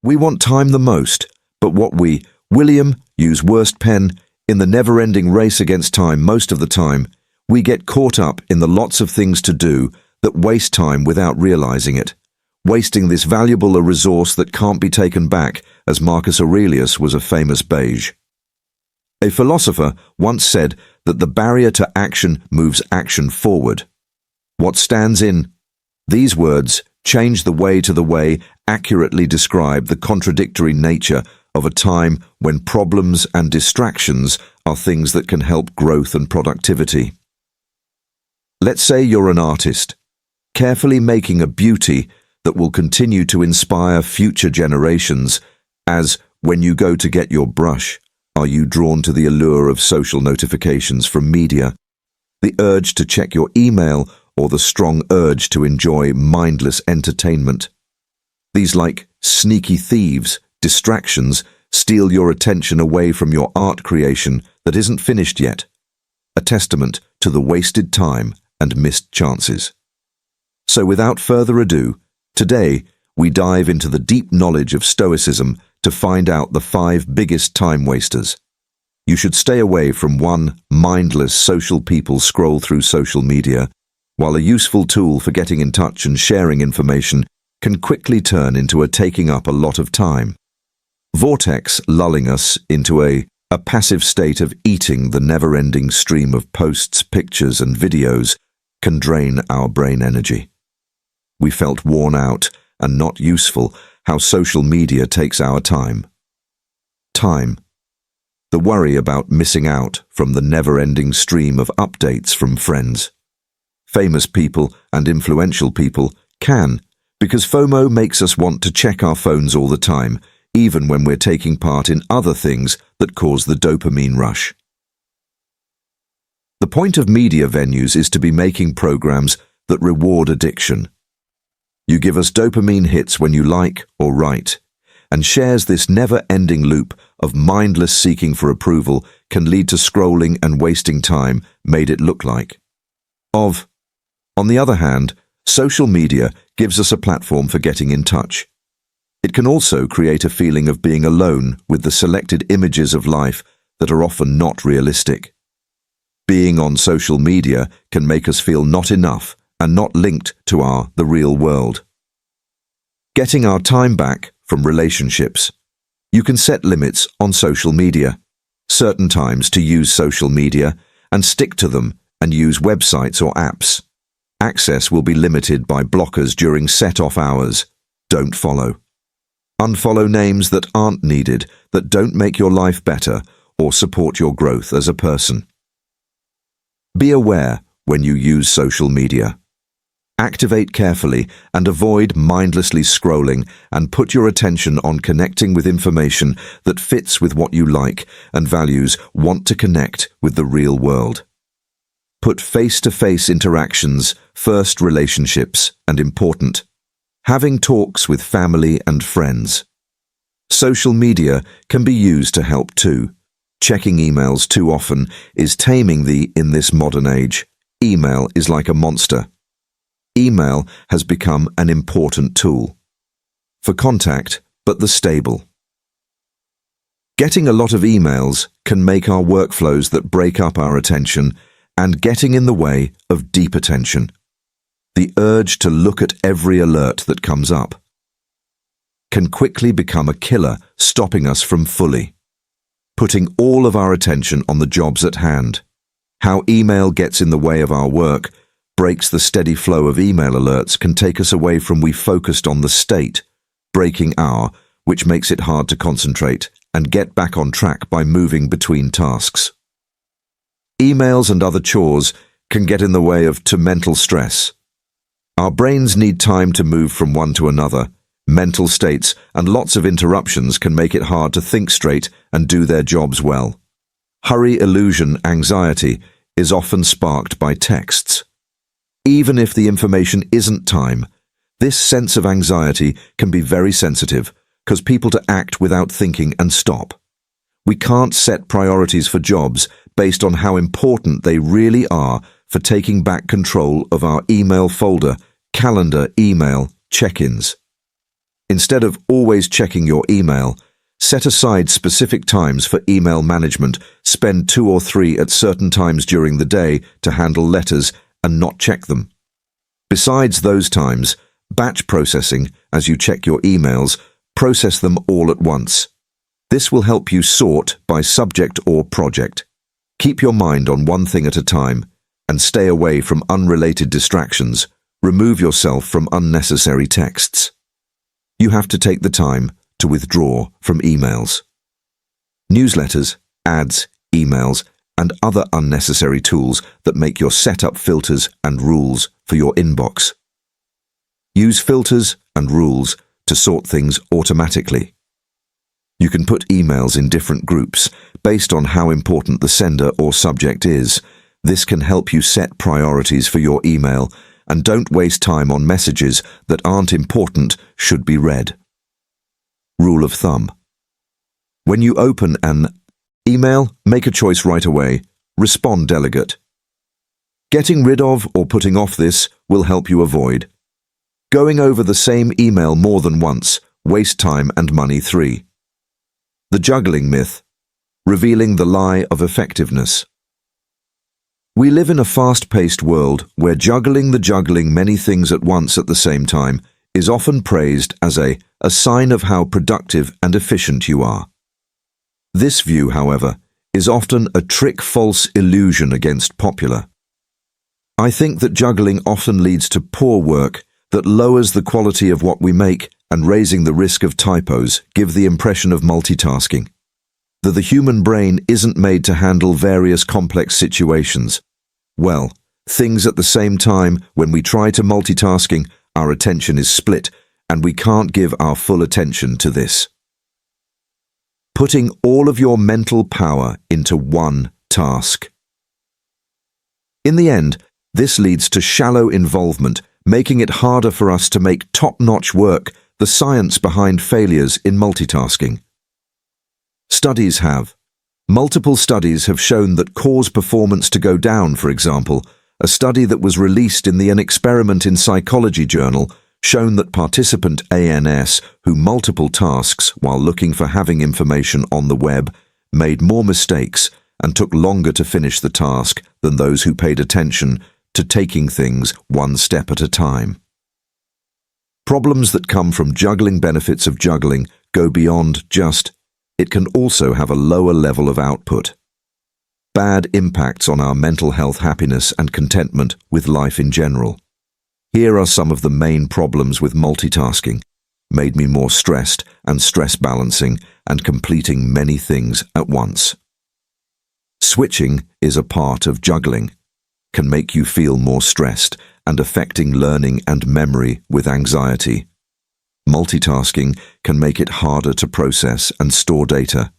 We want time the most, but William, use worst pen, in the never-ending race against time most of the time, we get caught up in the lots of things to do that waste time without realizing it, wasting this valuable a resource that can't be taken back, as Marcus Aurelius was a famous beige. A philosopher once said that the barrier to action moves action forward. What stands in these words change the way to the way accurately describe the contradictory nature of a time when problems and distractions are things that can help growth and productivity. Let's say you're an artist, carefully making a beauty that will continue to inspire future generations, as when you go to get your brush, are you drawn to the allure of social notifications from media, the urge to check your email, or the strong urge to enjoy mindless entertainment? These like sneaky thieves, distractions, steal your attention away from your art creation that isn't finished yet, a testament to the wasted time and missed chances. So without further ado, today we dive into the deep knowledge of Stoicism to find out the 5 biggest time wasters. You should stay away from 1. Mindless social people scroll through social media, while a useful tool for getting in touch and sharing information can quickly turn into a taking up a lot of time. Vortex lulling us into a passive state of eating the never-ending stream of posts, pictures and videos can drain our brain energy. We felt worn out and not useful how social media takes our time. Time. The worry about missing out from the never-ending stream of updates from friends. Famous people and influential people can, because FOMO makes us want to check our phones all the time, even when we're taking part in other things that cause the dopamine rush. The point of media venues is to be making programs that reward addiction. You give us dopamine hits when you like or write, and shares this never-ending loop of mindless seeking for approval can lead to scrolling and wasting time made it look like. On the other hand, social media gives us a platform for getting in touch. It can also create a feeling of being alone with the selected images of life that are often not realistic. Being on social media can make us feel not enough and not linked to the real world. Getting our time back from relationships. You can set limits on social media, certain times to use social media, and stick to them and use websites or apps. Access will be limited by blockers during set-off hours. Don't follow. Unfollow names that aren't needed, that don't make your life better or support your growth as a person. Be aware when you use social media. Activate carefully and avoid mindlessly scrolling, and put your attention on connecting with information that fits with what you like and values. Want to connect with the real world. Put face-to-face interactions first, relationships, and important. Having talks with family and friends. Social media can be used to help too. Checking emails too often is taming in this modern age. Email is like a monster. Email has become an important tool for contact, but the stable. Getting a lot of emails can make our workflows that break up our attention and getting in the way of deep attention. The urge to look at every alert that comes up can quickly become a killer, stopping us from fully putting all of our attention on the jobs at hand. How email gets in the way of our work, breaks the steady flow of email alerts, can take us away from we focused on the state, breaking our, which makes it hard to concentrate and get back on track by moving between tasks. Emails and other chores can get in the way of mental stress. Our brains need time to move from one to another. Mental states and lots of interruptions can make it hard to think straight and do their jobs well. Hurry illusion anxiety is often sparked by texts. Even if the information isn't time, this sense of anxiety can be very sensitive, cause people to act without thinking and stop. We can't set priorities for jobs based on how important they really are for taking back control of our email folder, calendar, email, check-ins. Instead of always checking your email, set aside specific times for email management. Spend 2 or 3 at certain times during the day to handle letters and not check them. Besides those times, batch processing, as you check your emails, process them all at once. This will help you sort by subject or project. Keep your mind on one thing at a time and stay away from unrelated distractions. Remove yourself from unnecessary texts. You have to take the time to withdraw from emails. Newsletters, ads, emails, and other unnecessary tools that make your setup filters and rules for your inbox. Use filters and rules to sort things automatically. You can put emails in different groups based on how important the sender or subject is. This can help you set priorities for your email, and don't waste time on messages that aren't important should be read. Rule of thumb. When you open an email, make a choice right away. Respond delegate. Getting rid of or putting off this will help you avoid going over the same email more than once. Waste time and money. 3. The juggling myth. Revealing the lie of effectiveness. We live in a fast-paced world where juggling many things at once at the same time is often praised as a sign of how productive and efficient you are. This view, however, is often a false illusion against popular. I think that juggling often leads to poor work that lowers the quality of what we make, and raising the risk of typos give the impression of multitasking. That the human brain isn't made to handle various complex situations. Well, things at the same time. When we try to multitasking, our attention is split, and we can't give our full attention to this. Putting all of your mental power into one task. In the end, this leads to shallow involvement, making it harder for us to make top-notch work. The science behind failures in multitasking. Multiple studies have shown that cause performance to go down. For example, a study that was released in An Experiment in Psychology journal shown that participant ANS who multiple tasks while looking for having information on the web made more mistakes and took longer to finish the task than those who paid attention to taking things one step at a time. Problems that come from juggling. Benefits of juggling go beyond just it can also have a lower level of output. Bad impacts on our mental health, happiness, and contentment with life in general. Here are some of the main problems with multitasking. Made me more stressed and stress balancing and completing many things at once. Switching is a part of juggling. Can make you feel more stressed and affecting learning and memory with anxiety. Multitasking can make it harder to process and store data,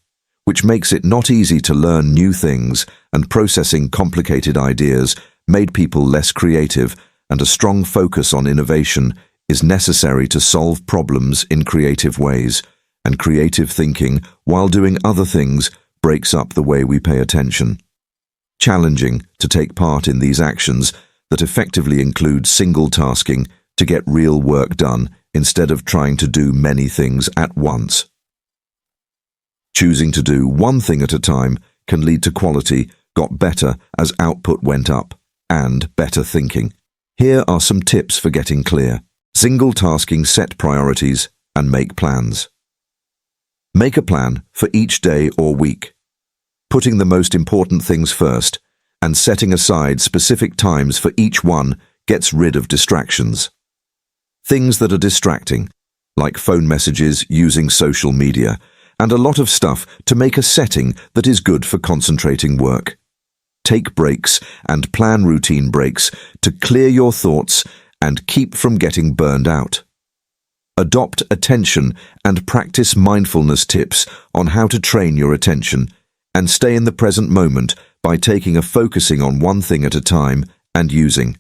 which makes it not easy to learn new things, and processing complicated ideas made people less creative, and a strong focus on innovation is necessary to solve problems in creative ways, and creative thinking while doing other things breaks up the way we pay attention. Challenging to take part in these actions that effectively include single tasking to get real work done instead of trying to do many things at once. Choosing to do one thing at a time can lead to quality got better as output went up, and better thinking. Here are some tips for getting clear. Single tasking. Set priorities and make plans. Make a plan for each day or week, putting the most important things first, and setting aside specific times for each one gets rid of distractions. Things that are distracting, like phone messages, using social media, and a lot of stuff to make a setting that is good for concentrating work. Take breaks and plan routine breaks to clear your thoughts and keep from getting burned out. Adopt attention and practice mindfulness tips on how to train your attention and stay in the present moment by focusing on one thing at a time and using.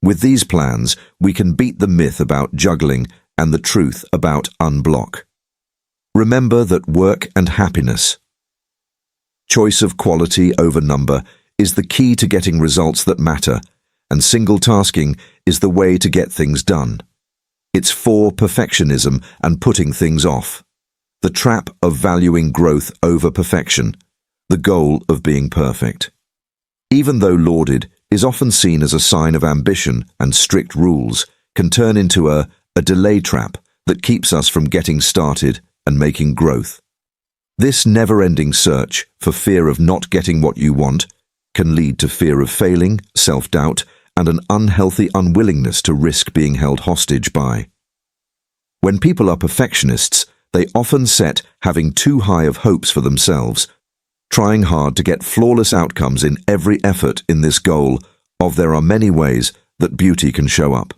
With these plans, we can beat the myth about juggling and the truth about unblock. Remember that work and happiness. Choice of quality over number is the key to getting results that matter, and single tasking is the way to get things done. It's for perfectionism and putting things off. The trap of valuing growth over perfection, the goal of being perfect. Even though lauded is often seen as a sign of ambition and strict rules, can turn into a delay trap that keeps us from getting started and making growth. This never-ending search for fear of not getting what you want can lead to fear of failing, self-doubt, and an unhealthy unwillingness to risk being held hostage by. When people are perfectionists, they often set having too high of hopes for themselves, trying hard to get flawless outcomes in every effort in this goal of there are many ways that beauty can show up.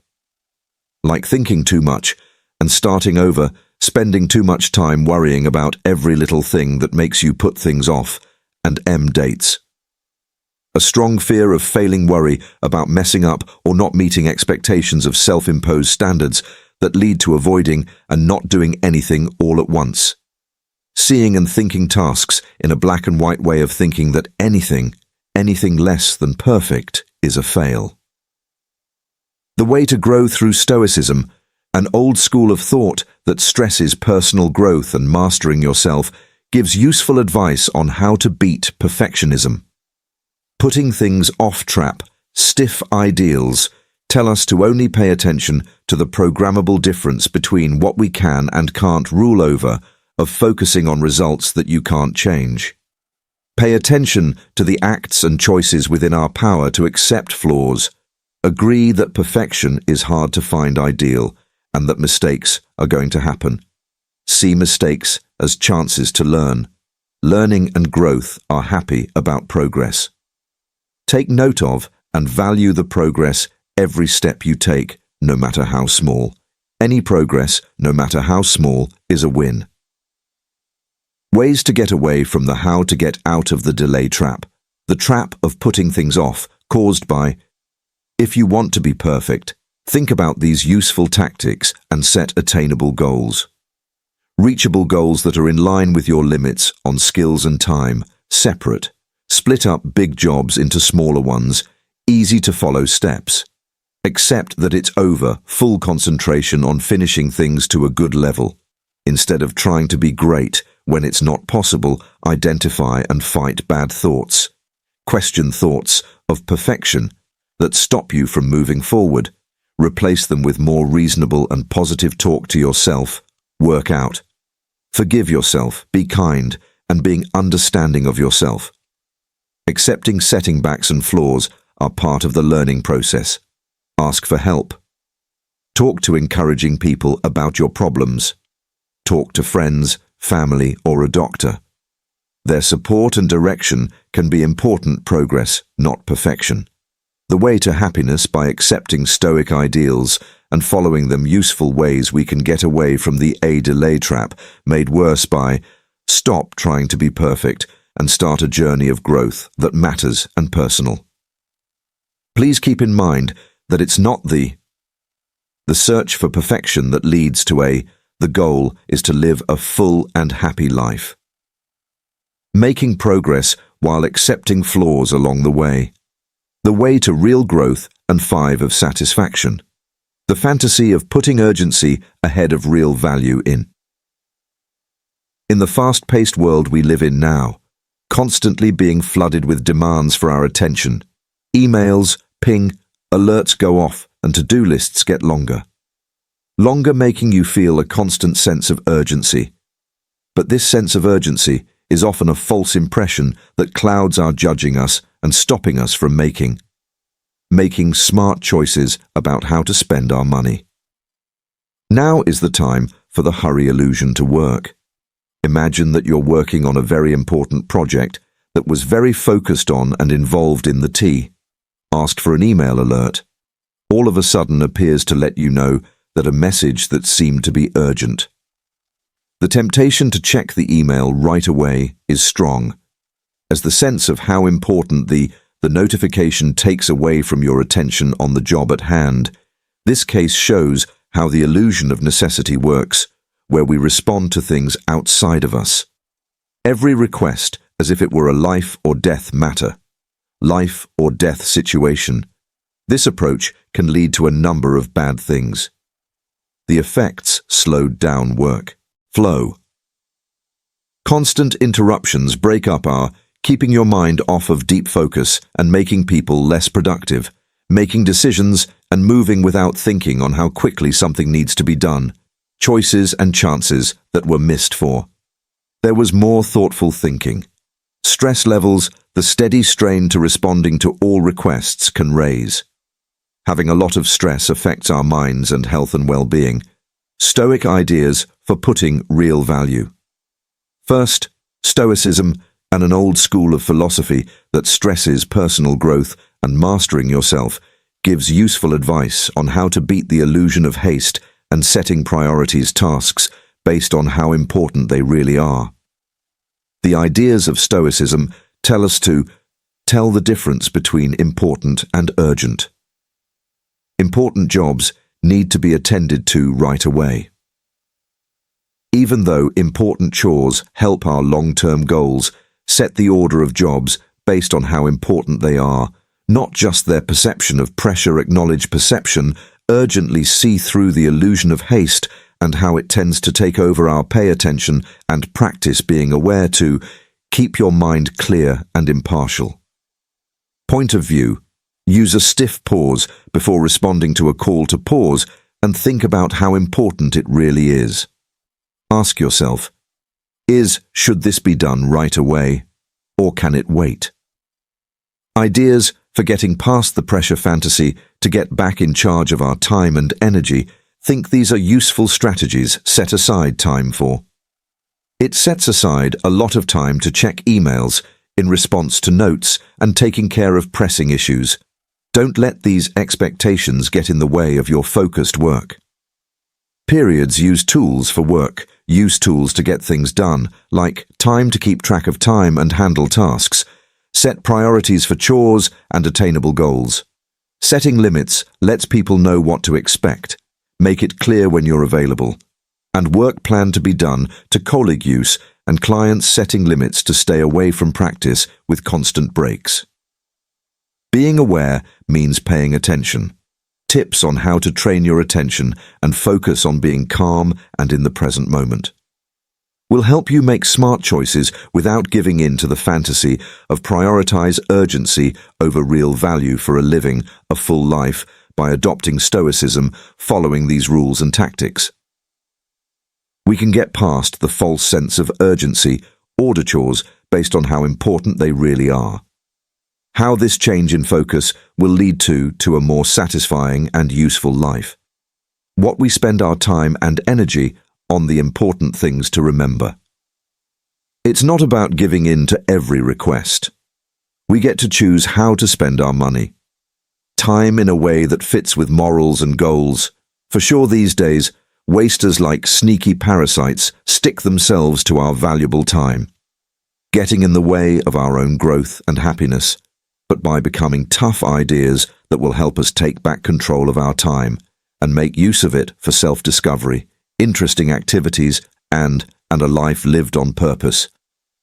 Like thinking too much and starting over, spending too much time worrying about every little thing that makes you put things off, and dates. A strong fear of failing worry about messing up or not meeting expectations of self-imposed standards that lead to avoiding and not doing anything all at once. Seeing and thinking tasks in a black and white way of thinking that anything less than perfect is a fail. The way to grow through Stoicism, an old school of thought that stresses personal growth and mastering yourself, gives useful advice on how to beat perfectionism. Putting things off trap, stiff ideals, tell us to only pay attention to the programmable difference between what we can and can't rule over, of focusing on results that you can't change. Pay attention to the acts and choices within our power to accept flaws, agree that perfection is hard to find ideal, and that mistakes are going to happen. See mistakes as chances to learn. Learning and growth are happy about progress. Take note of and value the progress every step you take, no matter how small. Any progress, no matter how small, is a win. Ways to get away from the how to get out of the delay trap. The trap of putting things off, caused by, if you want to be perfect, think about these useful tactics and set attainable goals. Reachable goals that are in line with your limits on skills and time, separate. Split up big jobs into smaller ones, easy to follow steps. Accept that it's over, full concentration on finishing things to a good level. Instead of trying to be great when it's not possible, identify and fight bad thoughts. Question thoughts of perfection that stop you from moving forward. Replace them with more reasonable and positive talk to yourself. Work out. Forgive yourself, be kind, and being understanding of yourself. Accepting setbacks and flaws are part of the learning process. Ask for help. Talk to encouraging people about your problems. Talk to friends, family, or a doctor. Their support and direction can be important progress, not perfection. The way to happiness by accepting Stoic ideals and following them useful ways we can get away from the delay trap, made worse by stop trying to be perfect and start a journey of growth that matters and personal. Please keep in mind that it's not the search for perfection that leads to the goal is to live a full and happy life. Making progress while accepting flaws along the way. The way to real growth and 5 of satisfaction. The fantasy of putting urgency ahead of real value in. In the fast-paced world we live in now, constantly being flooded with demands for our attention, emails, ping, alerts go off, and to-do lists get longer. Longer, making you feel a constant sense of urgency. But this sense of urgency is often a false impression that clouds our judging us and stopping us from making smart choices about how to spend our money. Now is the time for the hurry illusion to work. Imagine that you're working on a very important project that was very focused on and involved in the tea. Asked for an email alert. All of a sudden appears to let you know that a message that seemed to be urgent. The temptation to check the email right away is strong, as the sense of how important the notification takes away from your attention on the job at hand. This case shows how the illusion of necessity works, where we respond to things outside of us. Every request as if it were a life or death matter, life or death situation. This approach can lead to a number of bad things. the effects slowed down work. Flow. Constant interruptions break up our keeping your mind off of deep focus and making people less productive, making decisions and moving without thinking on how quickly something needs to be done, choices and chances that were missed for. There was more thoughtful thinking. Stress levels, the steady strain to responding to all requests can raise. Having a lot of stress affects our minds and health and well-being. Stoic ideas for putting real value. First, Stoicism, and an old school of philosophy that stresses personal growth and mastering yourself, gives useful advice on how to beat the illusion of haste and setting priorities tasks based on how important they really are. The ideas of Stoicism tell us to tell the difference between important and urgent. Important jobs need to be attended to right away. Even though important chores help our long-term goals, set the order of jobs based on how important they are, not just their perception of pressure. Acknowledge perception, urgently see through the illusion of haste and how it tends to take over our pay attention and practice being aware to keep your mind clear and impartial. Point of view. Use a stiff pause before responding to a call to pause and think about how important it really is. Ask yourself, should this be done right away, or can it wait? Ideas for getting past the pressure fantasy to get back in charge of our time and energy. Think these are useful strategies. Set aside time for. It sets aside a lot of time to check emails in response to notes and taking care of pressing issues. Don't let these expectations get in the way of your focused work. Periods. Use tools for work. Use tools to get things done, like time to keep track of time and handle tasks. Set priorities for chores and attainable goals. Setting limits lets people know what to expect. Make it clear when you're available. And work plan to be done to colleague use and clients. Setting limits to stay away from practice with constant breaks. Being aware means paying attention. Tips on how to train your attention and focus on being calm and in the present moment will help you make smart choices without giving in to the fantasy of prioritize urgency over real value for a living a full life by adopting Stoicism, following these rules and tactics. We can get past the false sense of urgency, order chores based on how important they really are. How this change in focus will lead to a more satisfying and useful life. What we spend our time and energy on the important things to remember. It's not about giving in to every request. We get to choose how to spend our money. Time in a way that fits with morals and goals. For sure these days, wasters like sneaky parasites stick themselves to our valuable time, getting in the way of our own growth and happiness. But by becoming tough ideas that will help us take back control of our time and make use of it for self-discovery, interesting activities, and a life lived on purpose.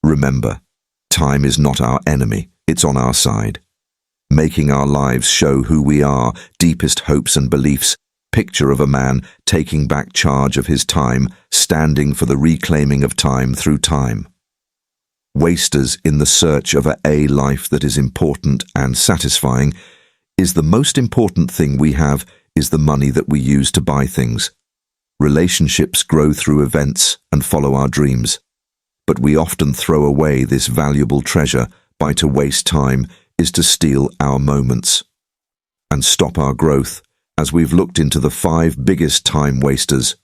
Remember, time is not our enemy, it's on our side. Making our lives show who we are, deepest hopes and beliefs. Picture of a man taking back charge of his time, standing for the reclaiming of time through time. Wasters in the search of a life that is important and satisfying. Is the most important thing we have is the money that we use to buy things. Relationships grow through events and follow our dreams. But we often throw away this valuable treasure by to waste time is to steal our moments and stop our growth, as we've looked into the 5 biggest time wasters.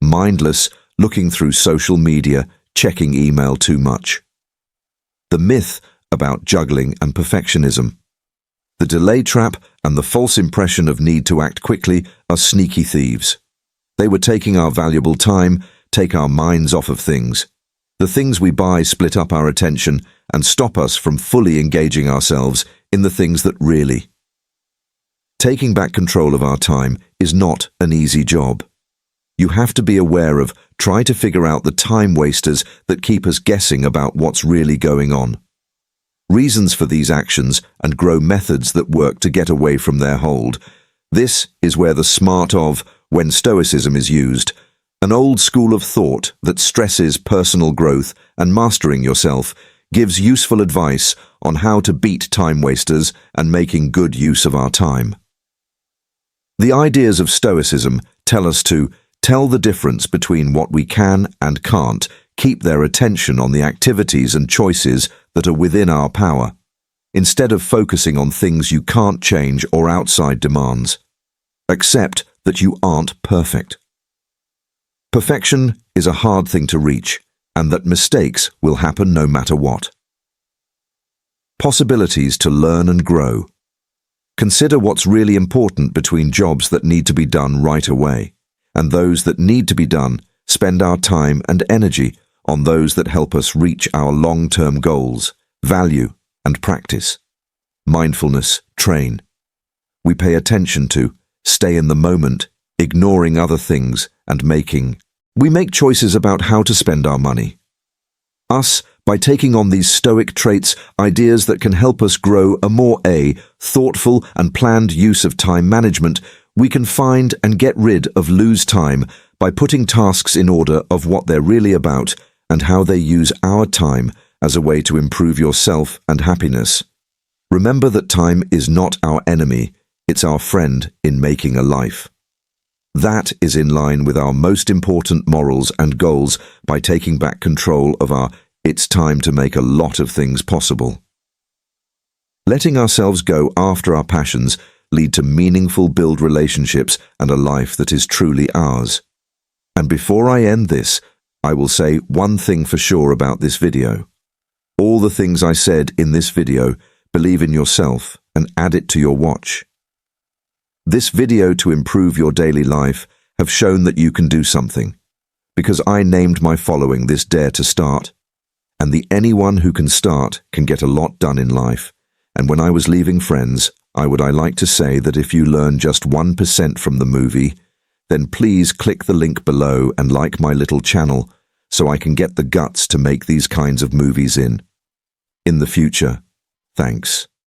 Mindless, looking through social media, checking email too much. The myth about juggling and perfectionism. The delay trap and the false impression of need to act quickly are sneaky thieves. They were taking our valuable time, take our minds off of things. The things we buy split up our attention and stop us from fully engaging ourselves in the things that really. Taking back control of our time is not an easy job. You have to be aware of, try to figure out the time wasters that keep us guessing about what's really going on. Reasons for these actions and grow methods that work to get away from their hold. This is where the smart of when Stoicism is used, an old school of thought that stresses personal growth and mastering yourself, gives useful advice on how to beat time wasters and making good use of our time. The ideas of Stoicism tell us to tell the difference between what we can and can't, keep their attention on the activities and choices that are within our power, instead of focusing on things you can't change or outside demands. Accept that you aren't perfect. Perfection is a hard thing to reach, and that mistakes will happen no matter what. Possibilities to learn and grow. Consider what's really important between jobs that need to be done right away, and those that need to be done. Spend our time and energy on those that help us reach our long-term goals, value and practice. Mindfulness, train. We pay attention to, stay in the moment, ignoring other things and we make choices about how to spend our money. Us, by taking on these Stoic traits, ideas that can help us grow a more thoughtful and planned use of time management, we can find and get rid of lose time by putting tasks in order of what they're really about and how they use our time as a way to improve yourself and happiness. Remember that time is not our enemy, it's our friend in making a life. That is in line with our most important morals and goals by taking back control of it's time to make a lot of things possible. Letting ourselves go after our passions lead to meaningful build relationships and a life that is truly ours. And before I end this, I will say one thing for sure about this video. All the things I said in this video, believe in yourself and add it to your watch. This video to improve your daily life have shown that you can do something, because I named my following this Dare to Start, and the anyone who can start can get a lot done in life. And when I was leaving friends, I like to say that if you learn just 1% from the movie, then please click the link below and like my little channel so I can get the guts to make these kinds of movies in the future. Thanks.